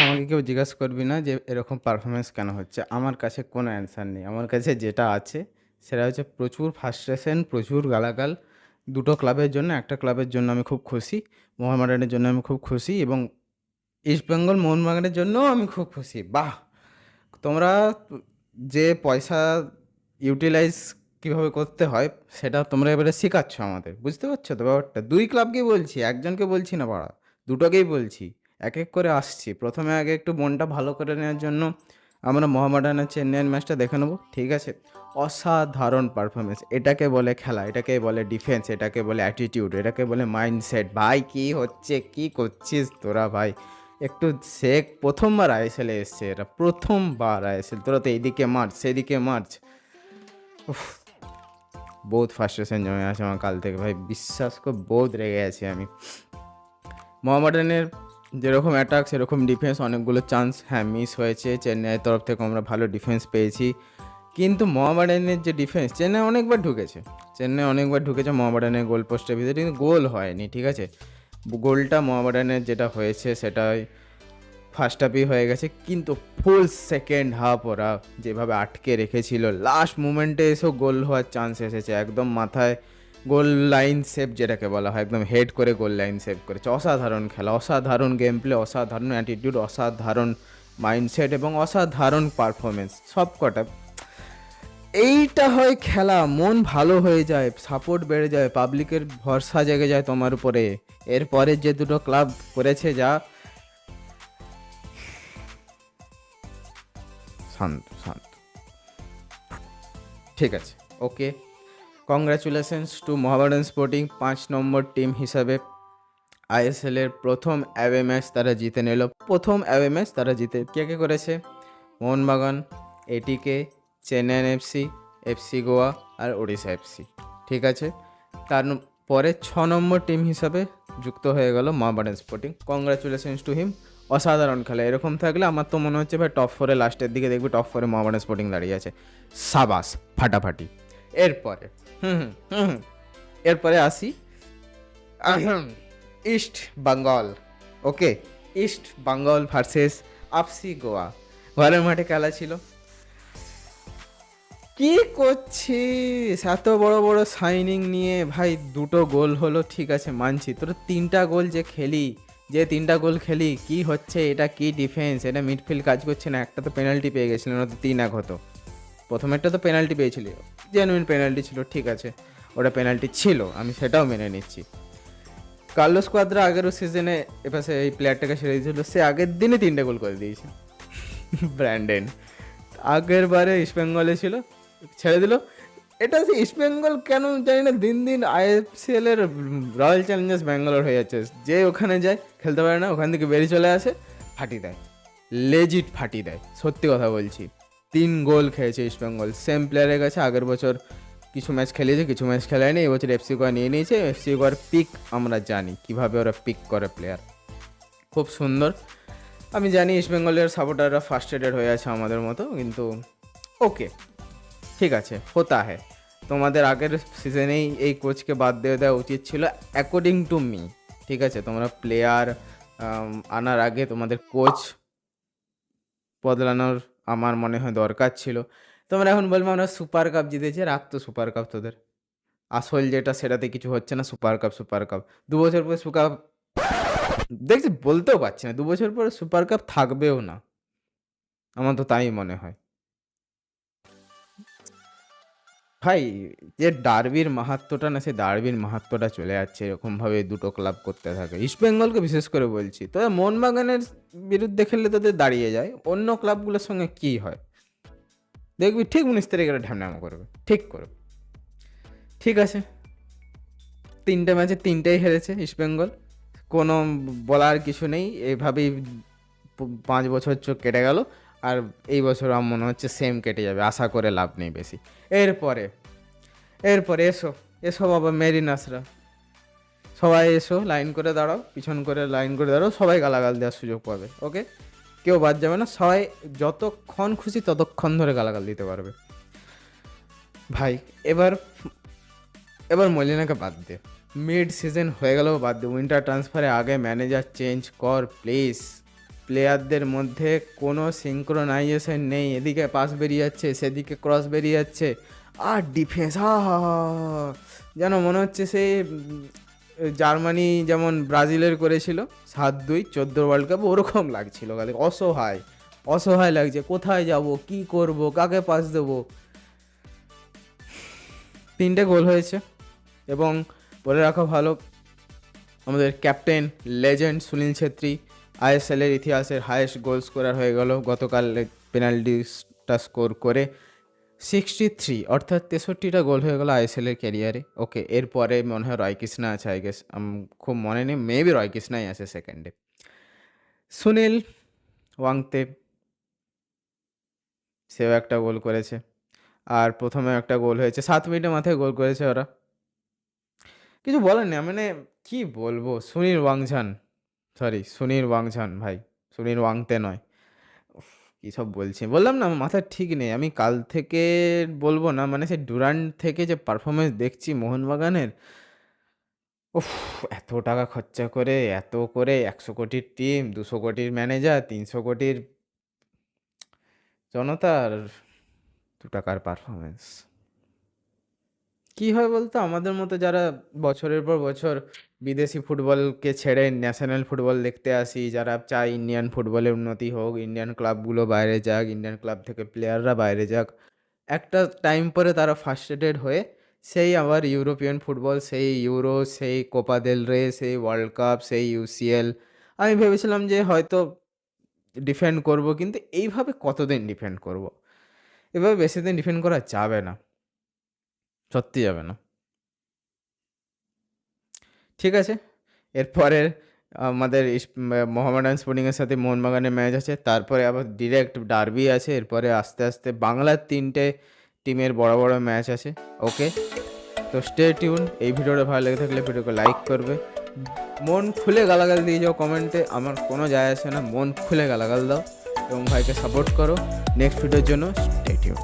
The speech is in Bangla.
আমাকে কেউ জিজ্ঞাসা করবি না যে এরকম পারফরম্যান্স কেন হচ্ছে। আমার কাছে কোনো অ্যান্সার নেই। আমার কাছে যেটা আছে সেটা হচ্ছে প্রচুর ফ্রাস্ট্রেশন, প্রচুর গালাগাল। দুটো ক্লাবের জন্য, একটা ক্লাবের জন্য আমি খুব খুশি। মোহামেডানের জন্য আমি খুব খুশি এবং ইস্টবেঙ্গল মোহনবাগানের জন্যও আমি খুব খুশি। বাহ! তোমরা যে পয়সা ইউটিলাইজ কীভাবে করতে হয় সেটা তোমরা এবারে শেখাচ্ছ আমাদের। বুঝতে পারছো তো ব্যাপারটা? ২ ক্লাবকেই বলছি, একজনকে বলছি না বাড়া। দুটোকেই বলছি। এক, এক করে আসছি। প্রথমে আগে একটু মনটা ভালো করে নেওয়ার জন্য আমরা মোহামেডান আর চেন্নাইয়ের ম্যাচটা দেখে নেবো। ঠিক আছে? অসাধারণ পারফরম্যান্স। এটাকে বলে খেলা, এটাকে বলে ডিফেন্স, এটাকে বলে অ্যাটিটিউড, এটাকে বলে মাইন্ডসেট। ভাই কী হচ্ছে? কী করছিস তোরা ভাই? একটু শেখ। প্রথমবার আইএসএলে এসছে এরা, প্রথমবার আইএসএল। তোরা তো এইদিকে মার্চ সেদিকে মার্চ। উফ, বহুত ফ্রাস্ট্রেশন জমে আছে আমার কাল থেকে ভাই, বিশ্বাস কর বহুত রেগে আছি আমি। মোহামেডানের যেরকম অ্যাটাক সেরকম ডিফেন্স, অনেকগুলো চান্স হ্যাঁ মিস হয়েছে। চেন্নাইয়ের তরফ থেকে আমরা ভালো ডিফেন্স পেয়েছি, কিন্তু মোহামেডানের যে ডিফেন্স, চেন্নাই অনেকবার ঢুকেছে মোহামেডানের গোল পোস্টের ভিতরে, কিন্তু গোল হয়নি। ঠিক আছে? গোলটা মোহামেডানের যেটা হয়েছে সেটাই ফার্স্ট হাফই হয়ে গেছে, কিন্তু ফুল সেকেন্ড হাফ ওরা যেভাবে আটকে রেখেছিল, লাস্ট মুমেন্টে এসেও গোল হওয়ার চান্স এসেছে। একদম মাথায় গোল লাইন সেভ যেটাকে বলা হয়, একদম হেড করে গোল লাইন সেভ করেছে। অসাধারণ খেলা, অসাধারণ গেম প্লে, অসাধারণ অ্যাটিটিউড, অসাধারণ মাইন্ডসেট এবং অসাধারণ পারফরমেন্স সব কটা। এইটা হয় খেলা, মন ভালো হয়ে যায়, সাপোর্ট বেড়ে যায়, পাবলিকের ভরসা জেগে যায় তোমার উপরে। এরপরে যে দুটো ক্লাব করেছে যা, শান্ত শান্ত, ঠিক আছে, okay. Congratulations to Mohammedan sporting. 5 নম্বর টিম হিসাবে আইএসএলের প্রথম অ্যাওয়ে ম্যাচ তারা জিতে নিল। প্রথম অ্যাওয়ে ম্যাচ তারা জিতে কে কে করেছে? মোহনবাগান, এটিকে, চেন্নাইন এফসি, এফসি গোয়া আর ওড়িশা এফসি। ঠিক আছে? পরে 6 নম্বর টিম হিসাবে যুক্ত হয়ে গেল Mohammedan sporting. Congratulations to him. অসাধারণ খেলা। এরকম থাকলে আমার তো মনে হচ্ছে ভাই টপ 4-এ লাস্টের দিকে দেখবি টপ 4-এ মোহামেডান স্পোর্টিং দাঁড়িয়ে আছে। সাবাস, ফাটাফাটি। এরপরে এরপরে আসি East Bengal. Okay, East Bengal versus FC Goa. ঘরের মাঠে খেলা ছিল। কি করছিস এত বড় বড় সাইনিং নিয়ে? ভাই দুটো গোল হলো, ঠিক আছে মানছি। তোর 3টা গোল যে 3টা গোল খেলি, কি হচ্ছে এটা? কি ডিফেন্স? এটা মিডফিল্ড কাজ করছে না। একটা তো পেনাল্টি পেয়ে গেছিলেন, ওটা 3-1 হতো। প্রথমেরটা তো পেনাল্টি পেয়েছিলি, জেনুইন পেনাল্টি ছিল, ঠিক আছে, ওটা পেনাল্টি ছিল, আমি সেটাও মেনে নিচ্ছি। কার্লোস কোয়াদ্রা আগেরও সিজনে এপাশে এই প্লেয়ারটাকে ছেড়ে দিয়েছিল, সে আগের দিনে 3টে গোল করে দিয়েছে। ব্র্যান্ডেন আগের বারে ইস্টবেঙ্গলে ছিল, ছেড়ে দিল। এটা যে ইস্টবেঙ্গল কেন জানি না দিন দিন আইএসএল এর রয়্যাল চ্যালেঞ্জার্স ব্যাঙ্গালোর হয়ে যাচ্ছে। যে ওখানে যায় খেলতে পারে না, ওখান থেকে বেরিয়ে চলে আসে, ফাটিয়ে দেয়, লেজিট ফাটিয়ে দেয়। সত্যি কথা বলছি, 3 গোল খেয়েছে ইস্টবেঙ্গল সেম প্লেয়ারের কাছে। আগের বছর কিছু ম্যাচ খেলিয়েছে, কিছু ম্যাচ খেলায়নি। এবছর এফসি গোয়া নিয়ে নিয়েছে। এফসি গোয়ার পিক আমরা জানি কীভাবে ওরা পিক করে প্লেয়ার, খুব সুন্দর। আমি জানি ইস্টবেঙ্গলের সাপোর্টাররা ফার্স্ট্রেটেড হয়ে আছে আমাদের মতো, কিন্তু ওকে, ঠিক আছে, হতা হ্যায়। তোমাদের আগের সিজনেই এই কোচকে বাদ দিয়ে দেওয়া উচিত ছিল অ্যাকর্ডিং টু মি। ঠিক আছে? তোমরা প্লেয়ার আনার আগে তোমাদের কোচ বদলানোর আমার মনে হয় দরকার ছিল। তোমরা এখন বলবো আমরা সুপার কাপ জিতেছি, রাখতো সুপার কাপ তোদের। আসল যেটা সেটাতে কিছু হচ্ছে না। সুপার কাপ 2 বছর পরে সুপার কাপ দেখছি, বলতেও পারছি না, 2 বছর পরে সুপার কাপ থাকবেও না, আমার তো তাই মনে হয়। ভাই যে ডার্বির মাহাত্ম্যটা না, সেই ডার্বির মাহাত্ম্যটা চলে যাচ্ছে এরকমভাবে দুটো ক্লাব করতে থাকে। ইস্টবেঙ্গলকে বিশেষ করে বলছি, তোদের মোহনবাগানের বিরুদ্ধে খেললে তোদের দাঁড়িয়ে যায়, অন্য ক্লাবগুলোর সঙ্গে কি হয় দেখবি, ঠিক 19 তারিখে ঢ্যামনামা করবে, ঠিক করবে। ঠিক আছে, 3টে ম্যাচে 3টেই হেরেছে ইস্টবেঙ্গল, কোনো বলার কিছু নেই। এভাবেই 5 বছর চোখ কেটে গেল, আর এই বছর আমার মনে হচ্ছে সেম কেটে যাবে, আশা করে লাভ নেই বেশি। এরপরে এরপরে এসো এসো বাবা মেরিনাসরা, সবাই এসো, লাইন করে দাঁড়াও, পিছন করে লাইন করে দাঁড়াও, সবাই গালাগাল দেওয়ার সুযোগ পাবে। ওকে, কেউ বাদ যাবে না, সবাই যতক্ষণ খুশি ততক্ষণ ধরে গালাগাল দিতে পারবে। ভাই এবার এবার মলিনাকে বাদ দে, মিড সিজন হয়ে গেলেও বাদ দে, উইন্টার ট্রান্সফারে আগে ম্যানেজার চেঞ্জ কর প্লিজ। প্লেয়ারদের মধ্যে কোনো সিঙ্ক্রোনাইজেশন নেই, এদিকে পাস বেরিয়ে যাচ্ছে, সেদিকে ক্রস বেরিয়ে যাচ্ছে, আর ডিফেন্স যেন মনে হচ্ছে সেই জার্মানি যেমন ব্রাজিলের করেছিল 7-2 14 ওয়ার্ল্ড কাপ, ওরকম লাগছিল খালি। অসহায় অসহায় লাগছে, কোথায় যাব, কি করব, কাকে পাস দেবো। 3টে গোল হয়েছে, এবং বলে রাখা ভালো আমাদের ক্যাপ্টেন লেজেন্ড সুনীল ছেত্রী আইএসএলের ইতিহাসের হাইয়েস্ট গোল স্কোরার হয়ে গেল গতকাল পেনাল্টিটা স্কোর করে। 63 অর্থাৎ 63টা গোল হয়ে গেল আইএসএলের ক্যারিয়ারে। ওকে, এরপরে মনে হয় রয় কৃষ্ণা আছে, আই গেস, খুব মনে নেই, মেবি রয় কৃষ্ণাই আছে সেকেন্ডে। সুনীল ওয়াংতে সেও একটা গোল করেছে, আর প্রথমে একটা গোল হয়েছে 7 মিনিটের মাথায় গোল করেছে ওরা। কিছু বলার নেই, মানে কি বলবো, সুনীল ওয়াংঝান ভাই, সুনীল ওয়াংতে নয়। উফ, কী সব বলছি, বললাম না আমার মাথা ঠিক নেই। আমি কাল থেকে বলবো না, মানে সে ডুরান্ট থেকে যে পারফরমেন্স দেখছি মোহনবাগানের, উফ, এত টাকা খরচা করে, এত করে 100 কোটির টিম, 200 কোটির ম্যানেজার, 300 কোটির জনতার 2 টাকার পারফরমেন্স। কী হয় বলতো, আমাদের মতো যারা বছরের পর বছর বিদেশি ফুটবলকে ছেড়ে ন্যাশনাল ফুটবল দেখতে আসি, যারা চায় ইন্ডিয়ান ফুটবলের উন্নতি হোক, ইন্ডিয়ান ক্লাবগুলো বাইরে যাক, ইন্ডিয়ান ক্লাব থেকে প্লেয়াররা বাইরে যাক, একটা টাইম পরে তারা ফ্রাস্ট্রেটেড হয়ে সেই আবার ইউরোপিয়ান ফুটবল, সেই ইউরো, সেই কোপা দেল রে, সেই ওয়ার্ল্ড কাপ, সেই ইউসিএল, আমি ভেবেছিলাম যে হয়তো ডিফেন্ড করব, কিন্তু এইভাবে কতদিন ডিফেন্ড করব? এভাবে বেশি দিন ডিফেন্ড করা যাবে না, সত্যি যাবে না। ঠিক আছে, এরপরে আমাদের মোহামেডান স্পোর্টিংয়ের সাথে মোহনবাগানের ম্যাচ আছে, তারপরে আবার ডিরেক্ট ডার্বি আছে, এরপরে আস্তে আস্তে বাংলার 3টে টিমের বড় বড় ম্যাচ আছে। ওকে, তো স্টে টিউন। এই ভিডিওটা ভালো লেগে থাকলে ভিডিওকে লাইক করবে, মন খুলে গালাগাল দিয়ে যাও কমেন্টে, আমার কোনো যায় আসে না, মন খুলে গালাগাল দাও এবং ভাইকে সাপোর্ট করো। নেক্সট ভিডিওর জন্য স্টে টিউন।